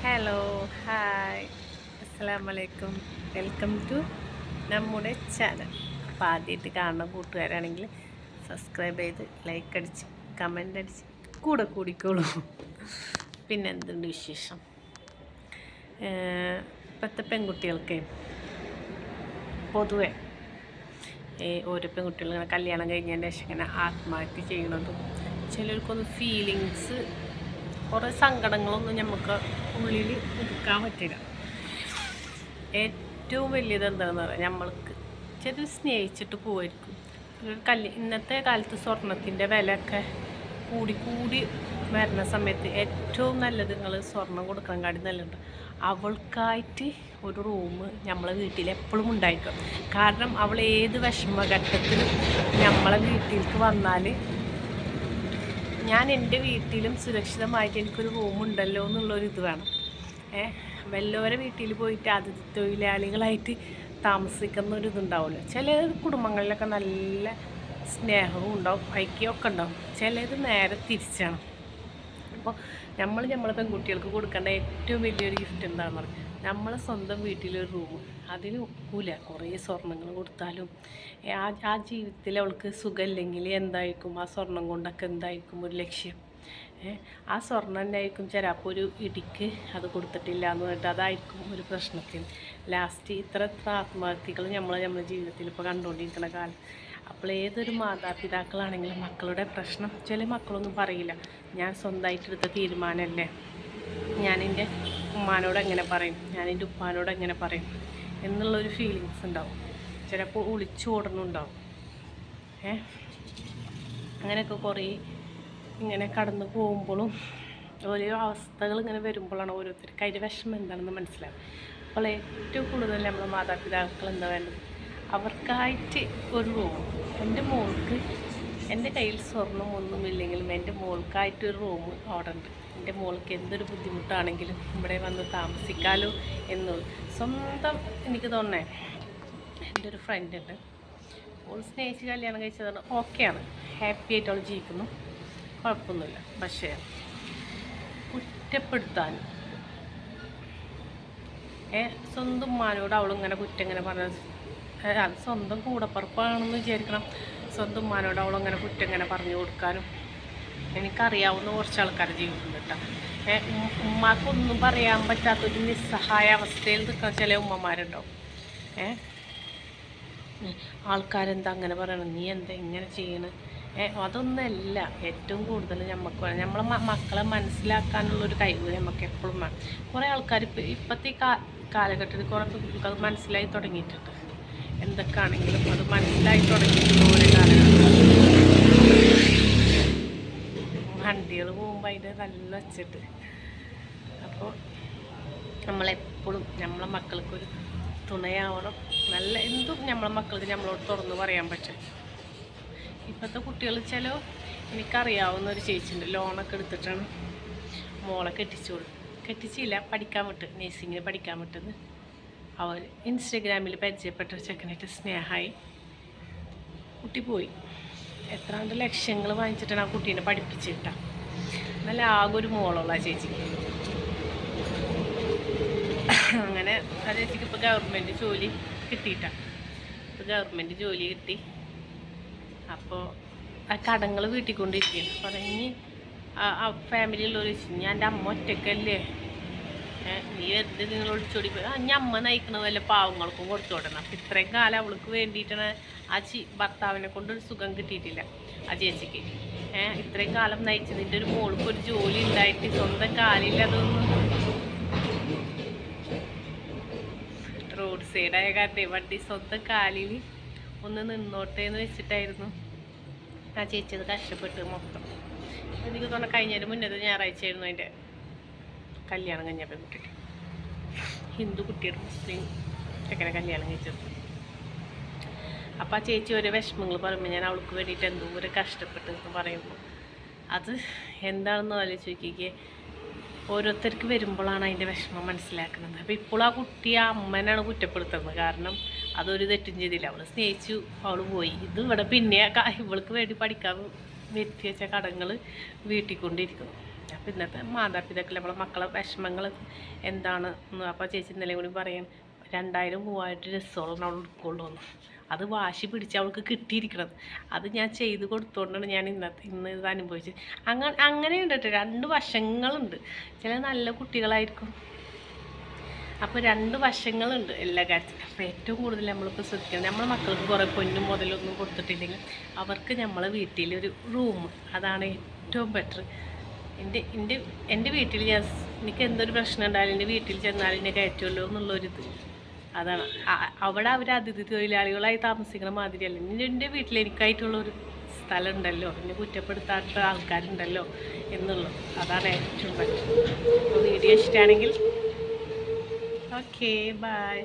Hello, hi, അസ്സലാമലൈക്കും. Welcome to നമ്മുടെ channel. അപ്പോൾ ആദ്യമായിട്ട് കാണുന്ന കൂട്ടുകാരാണെങ്കിൽ സബ്സ്ക്രൈബ് ചെയ്ത് ലൈക്ക് അടിച്ച് കമൻ്റ് അടിച്ച് കൂടെ കൂടിക്കോളൂ. പിന്നെ എന്തുണ്ട് വിശേഷം? ഇപ്പോഴത്തെ പെൺകുട്ടികൾക്ക് പൊതുവെ ഓരോ പെൺകുട്ടികൾ ഇങ്ങനെ കല്യാണം കഴിഞ്ഞതിൻ്റെ ശേഷം ഇങ്ങനെ ആത്മഹത്യ ചെയ്യണതും ചിലർക്കൊന്നും ഫീലിങ്സ് കുറേ സങ്കടങ്ങളൊന്നും നമുക്ക് ഉള്ളിൽ ഒതുക്കാൻ പറ്റില്ല. ഏറ്റവും വലിയത് എന്താണെന്ന് പറയാം, നമ്മൾക്ക് ചില സ്നേഹിച്ചിട്ട് പോയിരിക്കും. ഇന്നത്തെ കാലത്ത് സ്വർണത്തിൻ്റെ വിലയൊക്കെ കൂടി വരുന്ന സമയത്ത് ഏറ്റവും നല്ലത് നിങ്ങൾ സ്വർണം കൊടുക്കാൻ കാട്ടി നല്ലതുണ്ട് അവൾക്കായിട്ട് ഒരു റൂം നമ്മളെ വീട്ടിൽ എപ്പോഴും ഉണ്ടായിരിക്കും. കാരണം അവൾ ഏത് വിഷമഘട്ടത്തിലും നമ്മളെ വീട്ടിലേക്ക് വന്നാൽ ഞാൻ എൻ്റെ വീട്ടിലും സുരക്ഷിതമായിട്ട് എനിക്കൊരു റൂമുണ്ടല്ലോ എന്നുള്ളൊരിത് വേണം. വല്ലവരെ വീട്ടിൽ പോയിട്ട് അതിഥി തൊഴിലാളികളായിട്ട് താമസിക്കുന്ന ഒരു ഇതുണ്ടാവില്ല. ചില കുടുംബങ്ങളിലൊക്കെ നല്ല സ്നേഹവും ഉണ്ടാവും, ഐക്യമൊക്കെ ഉണ്ടാവും. ചിലത് നേരെ തിരിച്ചാണ്. അപ്പോൾ നമ്മളെ പെൺകുട്ടികൾക്ക് കൊടുക്കേണ്ട ഏറ്റവും വലിയൊരു ഗിഫ്റ്റ് എന്താണെന്ന് പറയും, നമ്മളെ സ്വന്തം വീട്ടിലൊരു റൂം. അതിന് ഒക്കൂല കുറേ സ്വർണ്ണങ്ങൾ കൊടുത്താലും. ആ ജീവിതത്തിൽ അവൾക്ക് സുഖമില്ലെങ്കിൽ എന്തായിരിക്കും ആ സ്വർണം കൊണ്ടൊക്കെ എന്തായിരിക്കും ഒരു ലക്ഷ്യം? ആ സ്വർണ്ണം തന്നെയായിരിക്കും ചിലപ്പോൾ ഒരു ഇടിക്ക് അത് കൊടുത്തിട്ടില്ല എന്ന് പറഞ്ഞിട്ട് അതായിരിക്കും ഒരു പ്രശ്നത്തിന് ലാസ്റ്റ് ഇത്ര ആത്മഹത്യകൾ നമ്മളെ ജീവിതത്തിൽ ഇപ്പോൾ കണ്ടുകൊണ്ടിരിക്കുന്ന കാലം. അപ്പോൾ ഏതൊരു മാതാപിതാക്കളാണെങ്കിലും മക്കളുടെ പ്രശ്നം ചില മക്കളൊന്നും പറയില്ല. ഞാൻ സ്വന്തമായിട്ടെടുത്ത തീരുമാനമല്ലേ, ഞാൻ എൻ്റെ ഉമ്മാനോട് എങ്ങനെ പറയും, ഞാൻ എൻ്റെ ഉപ്പാനോട് എങ്ങനെ പറയും എന്നുള്ളൊരു ഫീലിങ്സ് ഉണ്ടാവും. ചിലപ്പോൾ ഒളിച്ചോടണുണ്ടാവും. അങ്ങനെയൊക്കെ കുറേ ഇങ്ങനെ കടന്നു പോകുമ്പോഴും ഓരോ അവസ്ഥകൾ ഇങ്ങനെ വരുമ്പോഴാണ് ഓരോരുത്തർക്ക് അതിൻ്റെ വിഷമം എന്താണെന്ന് മനസ്സിലാവും. അപ്പോൾ ഏറ്റവും കൂടുതൽ നമ്മളെ മാതാപിതാക്കൾ എന്താ വേണ്ടത്, അവർക്കായിട്ട് ഒരു റൂം. എൻ്റെ മോൾക്ക് എൻ്റെ കയ്യിൽ സ്വർണം ഒന്നുമില്ലെങ്കിലും എൻ്റെ മോൾക്കായിട്ടൊരു റൂം അവിടെ ഉണ്ട്. എൻ്റെ മോൾക്ക് എന്തൊരു ബുദ്ധിമുട്ടാണെങ്കിലും ഇവിടെ വന്ന് താമസിക്കാലോ എന്നുള്ളൂ. സ്വന്തം എനിക്ക് തോന്നണേ, എൻ്റെ ഒരു ഫ്രണ്ട് ഉണ്ട്, ഓൾ സ്നേഹിച്ച് കല്യാണം കഴിച്ചതാണ്. ഓക്കെയാണ്, ഹാപ്പി ആയിട്ട് അവൾ ജീവിക്കുന്നു, കുഴപ്പമൊന്നുമില്ല. പക്ഷേ കുറ്റപ്പെടുത്താനും സ്വന്തം ഉമ്മാനോട് അവളിങ്ങനെ കുറ്റം ഇങ്ങനെ പറഞ്ഞത്, അത് സ്വന്തം കൂടപ്പുറപ്പാണെന്ന് വിചാരിക്കണം. സ്വന്തം ഉമ്മാനോട് അവളിങ്ങനെ കുറ്റം ഇങ്ങനെ പറഞ്ഞു കൊടുക്കാനും എനിക്കറിയാവുന്ന കുറച്ച് ആൾക്കാർ ജീവിക്കുന്നുണ്ട് കേട്ടോ. ഉമ്മാക്കൊന്നും പറയാൻ പറ്റാത്തൊരു നിസ്സഹായ അവസ്ഥയിൽ നിൽക്കുന്ന ചില ഉമ്മമാരുണ്ടാവും. ആൾക്കാരെന്താ അങ്ങനെ പറയണം, നീ എന്താ ഇങ്ങനെ ചെയ്യണം? അതൊന്നല്ല. ഏറ്റവും കൂടുതൽ നമ്മളെ മക്കളെ മനസ്സിലാക്കാനുള്ളൊരു കഴിവ് നമുക്ക് എപ്പോഴും വേണം. കുറേ ആൾക്കാർ ഇപ്പോഴത്തെ കാലഘട്ടത്തിൽ കുറേ കുട്ടികൾക്ക് അത് മനസ്സിലായി തുടങ്ങിയിട്ടുണ്ട്. എന്തൊക്കെയാണെങ്കിലും അത് മനസ്സിലായി തുടങ്ങിയിട്ടുണ്ട്. ഓരോ കാലഘട്ടത്തിൽ വണ്ടികൾ പോകുമ്പോൾ അതിൻ്റെ നല്ല വെച്ചിട്ട്. അപ്പോൾ നമ്മളെപ്പോഴും നമ്മളെ മക്കൾക്കൊരു തുണയാവണം. നല്ല എന്തും നമ്മളെ മക്കൾക്ക് നമ്മളോട് തുറന്ന് പറയാൻ പറ്റും. ഇപ്പോഴത്തെ കുട്ടികൾ എനിക്കറിയാവുന്ന ഒരു ചേച്ചിയുണ്ട്, ലോണൊക്കെ എടുത്തിട്ടാണ് മോളെ കെട്ടിച്ചില്ല, പഠിക്കാൻ വിട്ട്, നേഴ്സിങ്ങിന് പഠിക്കാൻ വിട്ടത്. അവർ ഇൻസ്റ്റഗ്രാമിൽ പരിചയപ്പെട്ട ചെക്കനായിട്ട് സ്നേഹമായി കുട്ടി പോയി. എത്രാണ്ട് ലക്ഷങ്ങൾ വാങ്ങിച്ചിട്ടാണ് ആ കുട്ടീനെ പഠിപ്പിച്ചിട്ട. നല്ല ആകെ ഒരു മോളുള്ള ആ ചേച്ചിക്ക്. അങ്ങനെ ആ ചേച്ചിക്ക് ഇപ്പോൾ ഗവൺമെൻറ് ജോലി കിട്ടിയിട്ടാണ്. ഇപ്പോൾ ഗവൺമെൻറ് ജോലി കിട്ടി. അപ്പോൾ ആ കടങ്ങൾ വീട്ടിൽ കൊണ്ടിരിക്കുകയാണ്. പറഞ്ഞ് ആ ഫാമിലിയുള്ളവർ ചോദിച്ചു, ഞാൻ എൻ്റെ അമ്മ ഒറ്റക്കല്ലേ, നീ എന്ത് നിങ്ങൾ ഒളിച്ചോടി പോയി? ഞാൻ അമ്മ നയിക്കണ വല്ല പാവങ്ങൾക്കും കൊടുത്തു വിടണം. അപ്പം ഇത്രയും കാലം അവൾക്ക് വേണ്ടിയിട്ടാണ് ആ ഭർത്താവിനെ കൊണ്ടൊരു സുഖം കിട്ടിയിട്ടില്ല ആ ചേച്ചിക്ക്. ഇത്രയും കാലം നയിച്ചതിൻ്റെ ഒരു മോൾക്ക് ഒരു ജോലി ഉണ്ടായിട്ട് സ്വന്തം കാലിൽ അതൊന്നും റോഡ് സൈഡായ കാരണം വണ്ടി സ്വന്തം കാലിൽ ഒന്ന് നിന്നോട്ടെ എന്ന് വെച്ചിട്ടായിരുന്നു ആ ചേച്ചി അത് കഷ്ടപ്പെട്ട് മൊത്തം. എനിക്ക് തോന്നുന്നു കഴിഞ്ഞതിന് മുന്നത്തെ ഞായറാഴ്ചയായിരുന്നു അതിൻ്റെ കല്യാണം കഴിഞ്ഞ പെൺകുട്ടി. ഹിന്ദു കുട്ടിയുടെ മുസ്ലിം ചെക്കനെ കല്യാണം കഴിച്ചത്. അപ്പോൾ ആ ചേച്ചി ഓരോ വിഷമങ്ങൾ പറയുമ്പോൾ ഞാൻ അവൾക്ക് വേണ്ടിയിട്ട് എന്തോരം കഷ്ടപ്പെട്ടെന്ന് പറയുമ്പോൾ അത് എന്താണെന്ന് ആലോചിച്ച് നോക്കിക്കേ. ഓരോരുത്തർക്ക് വരുമ്പോഴാണ് അതിൻ്റെ വിഷമം മനസ്സിലാക്കുന്നത്. അപ്പോൾ ഇപ്പോൾ ആ കുട്ടി ആ അമ്മനാണ് കുറ്റപ്പെടുത്തുന്നത്. കാരണം അതൊരു തെറ്റും ചെയ്തില്ല, അവൾ സ്നേഹിച്ചു, അവൾ പോയി. ഇത് ഇവിടെ പിന്നെ ഇവൾക്ക് വേണ്ടി പഠിക്കാൻ വരുത്തി വെച്ച കടങ്ങൾ വീട്ടിക്കൊണ്ടിരിക്കുന്നു. അപ്പോൾ ഇന്നത്തെ മാതാപിതാക്കൾ നമ്മളെ മക്കളെ വിഷമങ്ങൾ എന്താണ് അപ്പോൾ ചേച്ചി ഇന്നലെ കൂടി പറയാൻ 2000-3000 ഡ്രസ്സോളം അവൾ എടുക്കുള്ളൂ എന്ന്. അത് വാശി പിടിച്ച് അവൾക്ക് കിട്ടിയിരിക്കണത്. അത് ഞാൻ ചെയ്ത് കൊടുത്തുകൊണ്ടാണ് ഞാൻ ഇന്ന് ഇത് അനുഭവിച്ചത്. അങ്ങനെയുണ്ട് കേട്ടോ, 2 വശങ്ങളുണ്ട്. ചില നല്ല കുട്ടികളായിരിക്കും. അപ്പോൾ 2 വശങ്ങളുണ്ട് എല്ലാ കാര്യത്തിലും. അപ്പോൾ ഏറ്റവും കൂടുതൽ നമ്മളിപ്പോൾ ശ്രദ്ധിക്കണം, നമ്മളെ മക്കൾക്ക് കുറേ പൊന്നും മുതലൊന്നും കൊടുത്തിട്ടില്ലെങ്കിൽ അവർക്ക് നമ്മളെ വീട്ടിലൊരു റൂം, അതാണ് ഏറ്റവും ബെറ്റർ. എൻ്റെ വീട്ടിൽ എനിക്ക് എന്തൊരു പ്രശ്നം ഉണ്ടായാലും എൻ്റെ വീട്ടിൽ ചെന്നാൽ എന്നെ കയറ്റുമല്ലോ എന്നുള്ളൊരിത്, അതാണ്. അവിടെ അവർ അതിഥി തൊഴിലാളികളായി താമസിക്കുന്ന മാതിരിയല്ല. എൻ്റെ വീട്ടിൽ എനിക്കായിട്ടുള്ളൊരു സ്ഥലം ഉണ്ടല്ലോ, എന്നെ കുറ്റപ്പെടുത്താത്ത ആൾക്കാരുണ്ടല്ലോ എന്നുള്ളത്, അതാണ് ഏറ്റവും ബെറ്റർ. അപ്പോൾ വീഡിയോ ഇഷ്ടമാണെങ്കിൽ ഓക്കെ, ബൈ.